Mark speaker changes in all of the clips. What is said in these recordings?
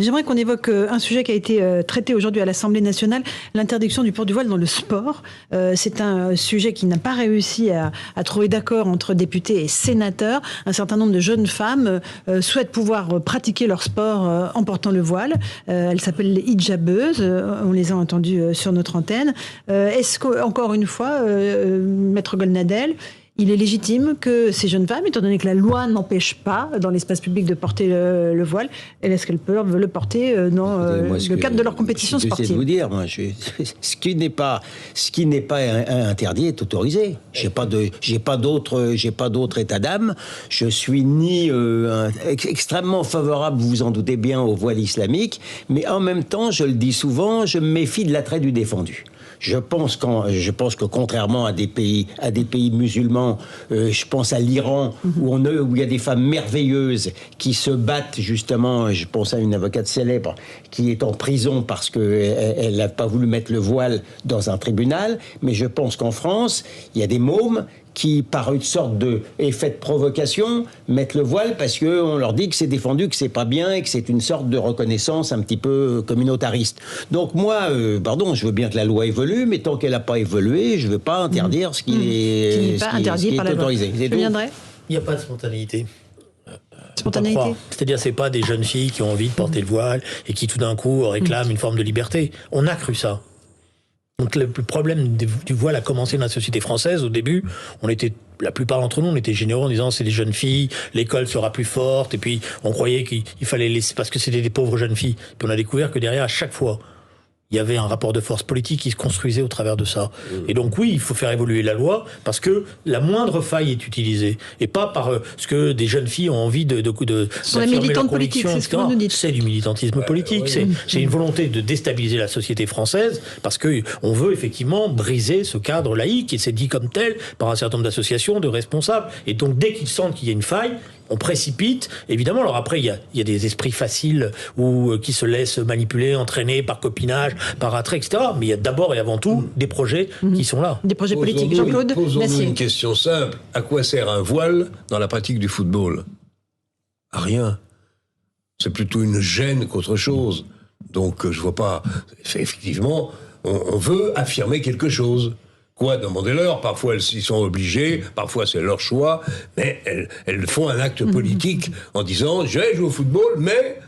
Speaker 1: J'aimerais qu'on évoque un sujet qui a été traité aujourd'hui à l'Assemblée nationale, l'interdiction du port du voile dans le sport. C'est un sujet qui n'a pas réussi à trouver d'accord entre députés et sénateurs. Un certain nombre de jeunes femmes souhaitent pouvoir pratiquer leur sport en portant le voile. Elles s'appellent les hijabeuses. On les a entendues sur notre antenne. Est-ce qu'encore une fois, Maître Golnadel, il est légitime que ces jeunes femmes, étant donné que la loi n'empêche pas dans l'espace public de porter le voile, est-ce qu'elles peuvent le porter dans le cadre de leur compétition sportive?
Speaker 2: J'essaie de vous dire, moi, ce qui n'est pas interdit est autorisé. J'ai pas d'autre état d'âme. Je suis ni extrêmement favorable, vous vous en doutez bien, au voile islamique, mais en même temps, je le dis souvent, je me méfie de l'attrait du défendu. Je pense que contrairement à des pays musulmans, je pense à l'Iran où il y a des femmes merveilleuses qui se battent justement. Je pense à une avocate célèbre qui est en prison parce qu'elle n'a pas voulu mettre le voile dans un tribunal. Mais je pense qu'en France, il y a des mômes qui, par une sorte d'effet de provocation, mettent le voile parce qu'on leur dit que c'est défendu, que c'est pas bien et que c'est une sorte de reconnaissance un petit peu communautariste. Donc moi, je veux bien que la loi évolue, mais tant qu'elle n'a pas évolué, je ne veux pas interdire ce qui est autorisé.
Speaker 1: Je viendrai.
Speaker 3: Il n'y a pas de spontanéité.
Speaker 1: Spontanéité.
Speaker 3: C'est-à-dire, c'est pas des jeunes filles qui ont envie de porter le voile et qui tout d'un coup réclament une forme de liberté. On a cru ça. Donc le problème du voile a commencé dans la société française. Au début, la plupart d'entre nous, on était généreux en disant c'est des jeunes filles, l'école sera plus forte, et puis on croyait qu'il fallait laisser, parce que c'était des pauvres jeunes filles. Puis on a découvert que derrière, à chaque fois, il y avait un rapport de force politique qui se construisait au travers de ça. Et donc oui, il faut faire évoluer la loi parce que la moindre faille est utilisée et pas ce que des jeunes filles ont envie de
Speaker 1: sont les militantes politiques, c'est ce que vous nous dites.
Speaker 3: C'est du militantisme politique, c'est une volonté de déstabiliser la société française parce que on veut effectivement briser ce cadre laïque et c'est dit comme tel par un certain nombre d'associations, de responsables. Et donc dès qu'ils sentent qu'il y a une faille, on précipite, évidemment. Alors après, il y a des esprits faciles ou qui se laissent manipuler, entraîner par copinage, par attrait, etc. Mais il y a d'abord et avant tout des projets qui sont là.
Speaker 1: Des projets politiques. Jean-Claude,
Speaker 4: posons-nous une question simple. À quoi sert un voile dans la pratique du football? À rien. C'est plutôt une gêne qu'autre chose. Donc je vois pas... Effectivement, on veut affirmer quelque chose. Quoi, demandez-leur. Parfois, elles s'y sont obligées. Parfois, c'est leur choix. Mais elles font un acte politique en disant « Je vais jouer au football, mais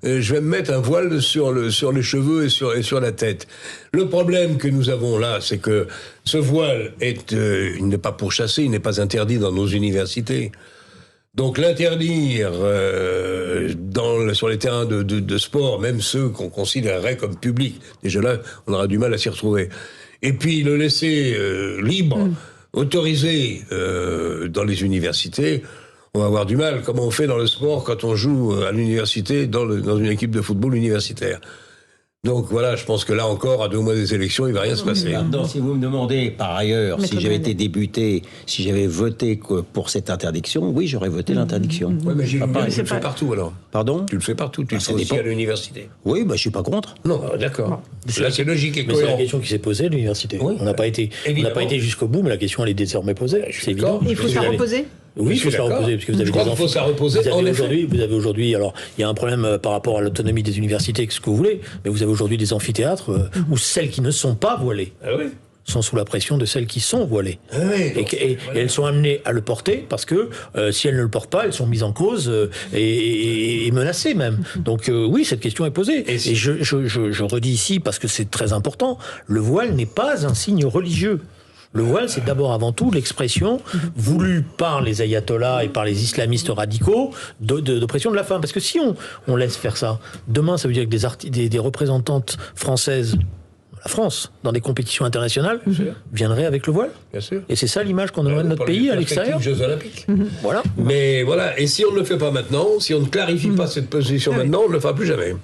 Speaker 4: je vais me mettre un voile sur les cheveux et sur la tête. » Le problème que nous avons là, c'est que ce voile il n'est pas pourchassé, il n'est pas interdit dans nos universités. Donc l'interdire sur les terrains de sport, même ceux qu'on considérerait comme publics, déjà là, on aura du mal à s'y retrouver. Et puis le laisser libre, autorisé dans les universités, on va avoir du mal. Comment on fait dans le sport quand on joue à l'université dans une équipe de football universitaire? Donc voilà, je pense que là encore, à 2 mois des élections, il ne va rien se passer.
Speaker 2: Maintenant, si vous me demandez, par ailleurs, si j'avais été député, si j'avais voté pour cette interdiction, oui, j'aurais voté l'interdiction.
Speaker 4: Oui, mais tu le fais partout alors.
Speaker 2: Pardon?
Speaker 4: Tu le fais partout, tu le fais aussi à l'université.
Speaker 2: Oui, je ne suis pas contre.
Speaker 4: Non, d'accord. Là, c'est logique et
Speaker 3: cohérent. Mais c'est la question qui s'est posée à l'université. Oui, on n'a pas été jusqu'au bout, mais la question, elle est désormais posée. C'est évident.
Speaker 1: Et il faut se la reposer?
Speaker 3: Oui, il faut se la reposer, parce que vous avez des enfants. Vous avez aujourd'hui, alors, il y a un problème par rapport à l'autonomie des universités, ce que vous voulez, mais vous avez aujourd'hui des amphithéâtres où celles qui ne sont pas voilées sont sous la pression de celles qui sont voilées. Et elles sont amenées à le porter parce que si elles ne le portent pas, elles sont mises en cause et menacées même. Donc oui, cette question est posée. Et je redis ici, parce que c'est très important, le voile n'est pas un signe religieux. Le voile, c'est d'abord avant tout l'expression voulue par les ayatollahs et par les islamistes radicaux d'oppression de la femme. Parce que si on laisse faire ça, demain, ça veut dire que des représentantes françaises, la France, dans des compétitions internationales, viendraient avec le voile.
Speaker 4: Bien sûr.
Speaker 3: Et c'est ça l'image qu'on donnerait de notre pays à l'extérieur.
Speaker 4: Jeux Olympiques.
Speaker 3: Voilà.
Speaker 4: Mais voilà, et si on ne le fait pas maintenant, si on ne clarifie pas cette position maintenant, on ne le fera plus jamais.